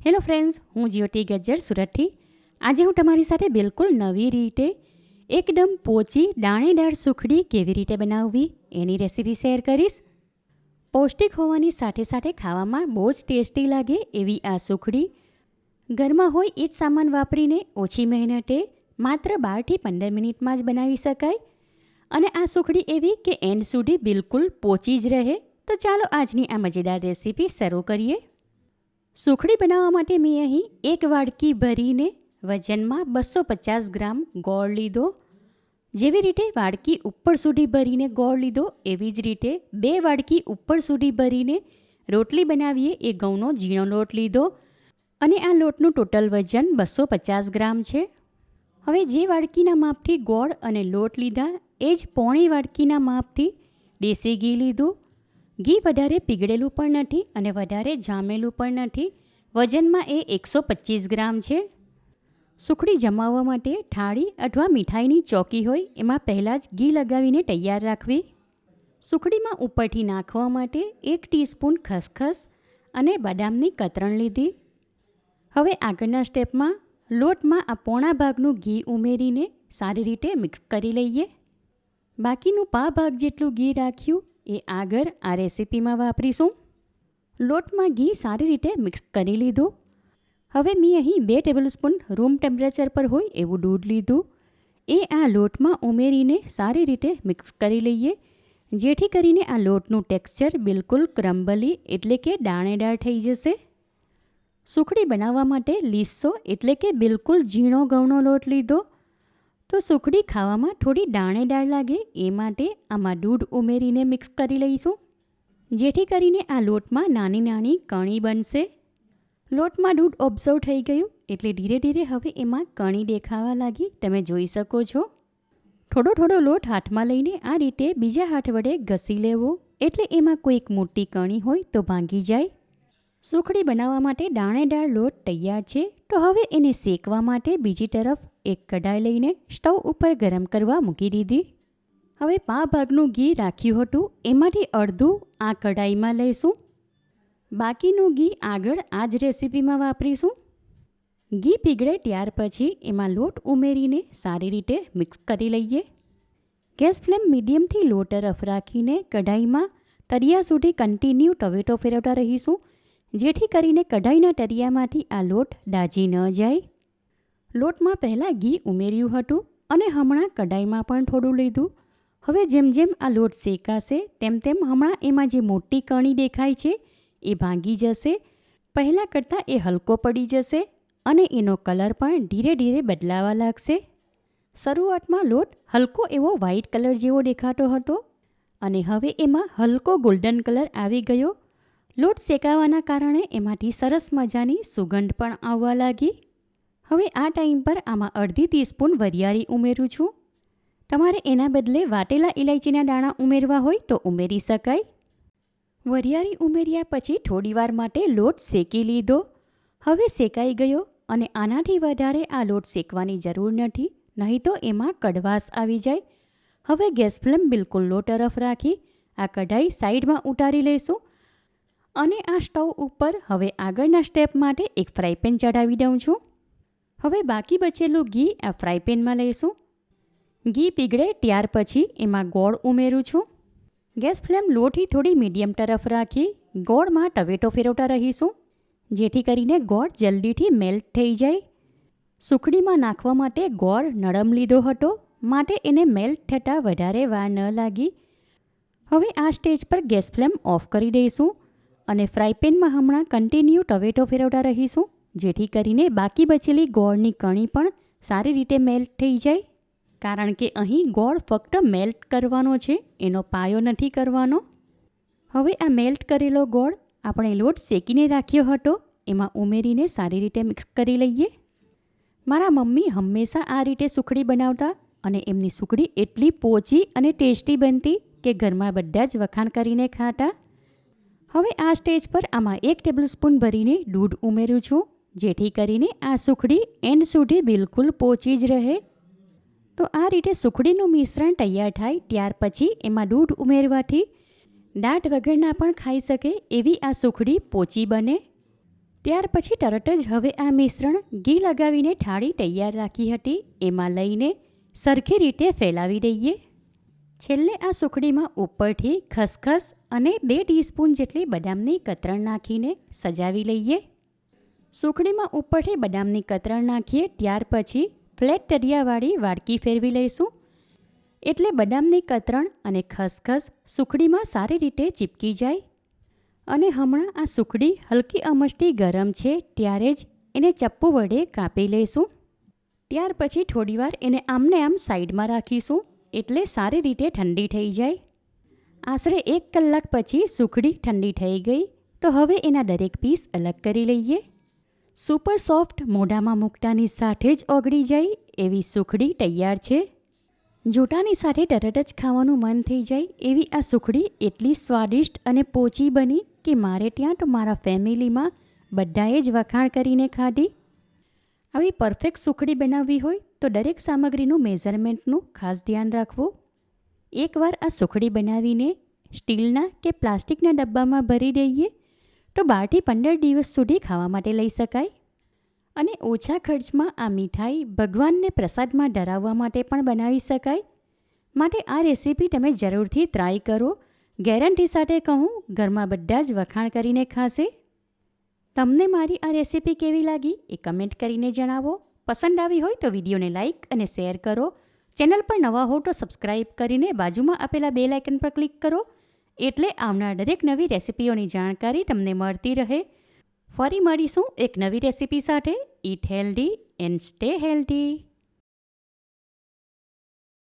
Hello friends, હું જ્યોતિ ગજ્જર સુરતથી. આજે હું તમારી સાથે બિલકુલ નવી રીતે એકદમ પોચી દાણેદાર સુખડી કેવી રીતે બનાવવી એની રેસીપી શેર કરીશ. પૌષ્ટિક હોવાની સાથે સાથે ખાવામાં બહુ જ ટેસ્ટી લાગે એવી આ સુખડી ઘરમાં હોય એ જ સામાન વાપરીને ઓછી મહેનતે માત્ર 12થી 15 મિનિટમાં જ બનાવી શકાય. અને આ સુખડી એવી કે એન્ડ સુધી બિલકુલ પોચી જ રહે. તો ચાલો આજની આ મજેદાર રેસીપી શરૂ કરીએ. સુખડી બનાવવા માટે મેં અહીં એક વાડકી ભરીને વજનમાં 250 ગ્રામ ગોળ લીધો. જેવી રીતે વાડકી ઉપર સુધી ભરીને ગોળ લીધો એવી જ રીતે 2 વાડકી ઉપર સુધી ભરીને રોટલી બનાવીએ એ ઘઉંનો ઝીણો લોટ લીધો અને આ લોટનું ટોટલ વજન 250 ગ્રામ છે. હવે જે વાડકીના માપથી ગોળ અને લોટ લીધા એ જ પોણી વાડકીના માપથી દેશી ઘી લીધું. ઘી વધારે પીગળેલું પણ નથી અને વધારે જામેલું પણ નથી. વજનમાં એ 125 ગ્રામ છે. સુખડી જમાવવા માટે થાળી અથવા મીઠાઈની ચોકી હોય એમાં પહેલાં જ ઘી લગાવીને તૈયાર રાખવી. સુખડીમાં ઉપરથી નાખવા માટે 1 ટીસ્પૂન ખસખસ અને બદામની કતરણ લીધી. હવે આગળના સ્ટેપમાં લોટમાં આ પોણા ભાગનું ઘી ઉમેરીને સારી રીતે મિક્સ કરી લઈએ. બાકીનું પા ભાગ જેટલું ઘી રાખ્યું એ આગળ આ રેસીપીમાં વાપરીશું. લોટમાં ઘી સારી રીતે મિક્સ કરી લીધું. હવે મેં અહીં 2 ટેબલસ્પૂન રૂમ ટેમ્પરેચર પર હોય એવું દૂધ લીધું. એ આ લોટમાં ઉમેરીને સારી રીતે મિક્સ કરી લઈએ, જેથી કરીને આ લોટનું ટેક્સચર બિલકુલ ક્રમ્બલી એટલે કે દાણેદાર થઈ જશે. સુખડી બનાવવા માટે લીસો એટલે કે બિલકુલ ઝીણો ઘઉંનો લોટ લીધો. તો સુખડી ખાવામાં થોડી દાણેદાર લાગે એ માટે આમાં દૂધ ઉમેરીને મિક્સ કરી લઈશું, જેથી કરીને આ લોટમાં નાની નાની કણી બનશે. લોટમાં દૂધ ઓબ્ઝર્વ થઈ ગયું એટલે ધીરે ધીરે હવે એમાં કણી દેખાવા લાગી, તમે જોઈ શકો છો. થોડો થોડો લોટ હાથમાં લઈને આ રીતે બીજા હાથ વડે ઘસી લેવો એટલે એમાં કોઈક મોટી કણી હોય તો ભાંગી જાય. સુખડી બનાવવા માટે દાણેદાર લોટ તૈયાર છે. તો હવે એને શેકવા માટે બીજી તરફ એક કઢાઈ લઈને સ્ટવ ઉપર ગરમ કરવા મૂકી દીધી. હવે પા ભાગનું ઘી રાખ્યું હતું એમાંથી અડધું આ કઢાઈમાં લઈશું. બાકીનું ઘી આગળ આ જ રેસીપીમાં વાપરીશું. ઘી પીગળે ત્યાર પછી એમાં લોટ ઉમેરીને સારી રીતે મિક્સ કરી લઈએ. ગેસ ફ્લેમ મીડિયમથી લો તરફ રાખીને કઢાઈમાં તરિયા સુધી કન્ટિન્યુ ટવેટો ફેરવતા રહીશું, જેથી કરીને કઢાઈના તરિયામાંથી આ લોટ દાજી ન જાય. લોટમાં પહેલાં ઘી ઉમેર્યું હતું અને હમણાં કઢાઈમાં પણ થોડું લીધું. હવે જેમ જેમ આ લોટ શેકાશે તેમ તેમ હમણાં એમાં જે મોટી કણી દેખાય છે એ ભાંગી જશે. પહેલાં કરતાં એ હલકો પડી જશે અને એનો કલર પણ ધીરે ધીરે બદલાવા લાગશે. શરૂઆતમાં લોટ હલકો એવો વ્હાઇટ કલર જેવો દેખાતો હતો અને હવે એમાં હલકો ગોલ્ડન કલર આવી ગયો. લોટ શેકાવાના કારણે એમાંથી સરસ મજાની સુગંધ પણ આવવા લાગી. હવે આ ટાઈમ પર આમાં અડધી ટીસ્પૂન વરિયાળી ઉમેરું છું. તમારે એના બદલે વાટેલા ઇલાયચીના દાણા ઉમેરવા હોય તો ઉમેરી શકાય. વરિયાળી ઉમેર્યા પછી થોડીવાર માટે લોટ શેકી લીધો. હવે શેકાઈ ગયો અને આનાથી વધારે આ લોટ શેકવાની જરૂર નથી, નહીં તો એમાં કડવાશ આવી જાય. હવે ગેસ ફ્લેમ બિલકુલ લો તરફ રાખી આ કઢાઈ સાઈડમાં ઉતારી લઈશું અને આ સ્ટવ ઉપર હવે આગળના સ્ટેપ માટે એક ફ્રાય પેન ચડાવી દઉં છું. હવે બાકી બચેલું ઘી આ ફ્રાય પેનમાં લઈશું. ઘી પીગળે ત્યાર પછી એમાં ગોળ ઉમેરું છું. ગેસ ફ્લેમ લોથી થોડી મીડિયમ તરફ રાખી ગોળમાં ટવેટો ફેરવતા રહીશું, જેથી કરીને ગોળ જલ્દીથી મેલ્ટ થઈ જાય. સુખડીમાં નાખવા માટે ગોળ નરમ લીધો હતો માટે એને મેલ્ટ થતાં વધારે વાર ન લાગી. હવે આ સ્ટેજ પર ગેસ ફ્લેમ ઓફ કરી દઈશું અને ફ્રાય પેનમાં હમણાં કન્ટિન્યુ ટવેટો ફેરવતા રહીશું, જેથી કરીને બાકી બચેલી ગોળની કણી પણ સારી રીતે મેલ્ટ થઈ જાય. કારણ કે અહીં ગોળ ફક્ત મેલ્ટ કરવાનો છે, એનો પાયો નથી કરવાનો. હવે આ મેલ્ટ કરેલો ગોળ આપણે લોટ શેકીને રાખ્યો હતો એમાં ઉમેરીને સારી રીતે મિક્સ કરી લઈએ. મારા મમ્મી હંમેશા આ રીતે સુખડી બનાવતા અને એમની સુખડી એટલી પોચી અને ટેસ્ટી બનતી કે ઘરમાં બધા જ વખાણ કરીને ખાતા. હવે આ સ્ટેજ પર આમાં 1 ટેબલસ્પૂન ભરીને દૂધ ઉમેરું છું, જેથી કરીને આ સુખડી એન્ડ સુધી બિલકુલ પોચી જ રહે. તો આ રીતે સુખડીનું મિશ્રણ તૈયાર થાય ત્યાર પછી એમાં દૂધ ઉમેરવાથી દાંત વગરના પણ ખાઈ શકે એવી આ સુખડી પોચી બને. ત્યાર પછી તરત જ હવે આ મિશ્રણ ઘી લગાવીને થાળી તૈયાર રાખી હતી એમાં લઈને સરખી રીતે ફેલાવી દઈએ. છેલ્લે આ સુખડીમાં ઉપરથી ખસખસ અને 2 ટીસ્પૂન જેટલી બદામની કતરણ નાખીને સજાવી લઈએ. સુખડીમાં ઉપરથી બદામની કતરણ નાખીએ ત્યાર પછી ફ્લેટ તળિયાવાળી વાડકી ફેરવી લઈશું, એટલે બદામની કતરણ અને ખસખસ સુખડીમાં સારી રીતે ચીપકી જાય. અને હમણાં આ સુખડી હલકી અમસ્તી ગરમ છે ત્યારે જ એને ચપ્પુ વડે કાપી લઈશું. ત્યાર પછી થોડીવાર એને આમને આમ સાઈડમાં રાખીશું એટલે સારી રીતે ઠંડી થઈ જાય. આશરે 1 કલાક પછી સુખડી ઠંડી થઈ ગઈ તો હવે એના દરેક પીસ અલગ કરી લઈએ. સુપર સોફ્ટ મોઢામાં મૂકતાની સાથે જ ઓગળી જાય એવી સુખડી તૈયાર છે. જોટાની સાથે તરત જ ખાવાનું મન થઈ જાય એવી આ સુખડી એટલી સ્વાદિષ્ટ અને પોચી બની કે મારે ત્યાં તો મારા ફેમિલીમાં બધાએ જ વખાણ કરીને ખાધી. આવી પરફેક્ટ સુખડી બનાવવી હોય તો દરેક સામગ્રીનું મેઝરમેન્ટનું ખાસ ધ્યાન રાખવું. એકવાર આ સુખડી બનાવીને સ્ટીલના કે પ્લાસ્ટિકના ડબ્બામાં ભરી દઈએ તો 12 થી 15 દિવસ સુધી ખાવા માટે લઈ શકાય. અને ઓછા ખર્ચમાં આ મીઠાઈ ભગવાનને પ્રસાદમાં ધરાવવા માટે પણ બનાવી શકાય. માટે આ રેસીપી તમે જરૂરથી ટ્રાય કરો. ગેરંટી સાથે કહું, ઘરમાં બધા જ વખાણ કરીને ખાશે. તમને મારી આ રેસીપી કેવી લાગી એ કમેન્ટ કરીને જણાવો. પસંદ આવી હોય તો વિડીયોને લાઇક અને શેર કરો. ચેનલ પર નવા હો તો સબસ્ક્રાઈબ કરીને બાજુમાં આપેલા બેલ આઇકન પર ક્લિક કરો, એટલે આવનાર દરેક નવી રેસીપીઓની જાણકારી તમને મળતી રહે. ફરી મળીશું એક નવી રેસીપી સાથે. Eat healthy and stay healthy.